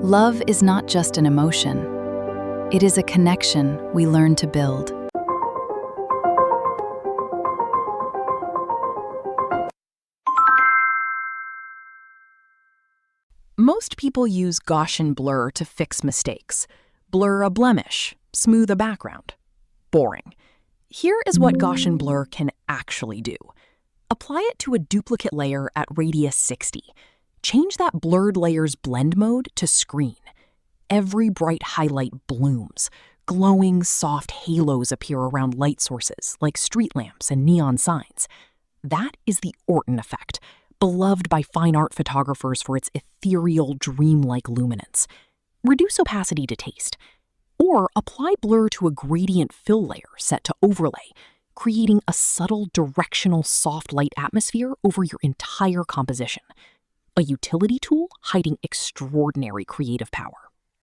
Love is not just an emotion. It is a connection we learn to build. Most people use Gaussian blur to fix mistakes. Blur a blemish, smooth a background. Boring. Here is what Gaussian blur can actually do. Apply it to a duplicate layer at radius 60. Change that blurred layer's blend mode to screen. Every bright highlight blooms. Glowing, soft halos appear around light sources, like street lamps and neon signs. That is the Orton effect, beloved by fine art photographers for its ethereal, dreamlike luminance. Reduce opacity to taste. Or apply blur to a gradient fill layer set to overlay, creating a subtle, directional, soft light atmosphere over your entire composition. A utility tool hiding extraordinary creative power.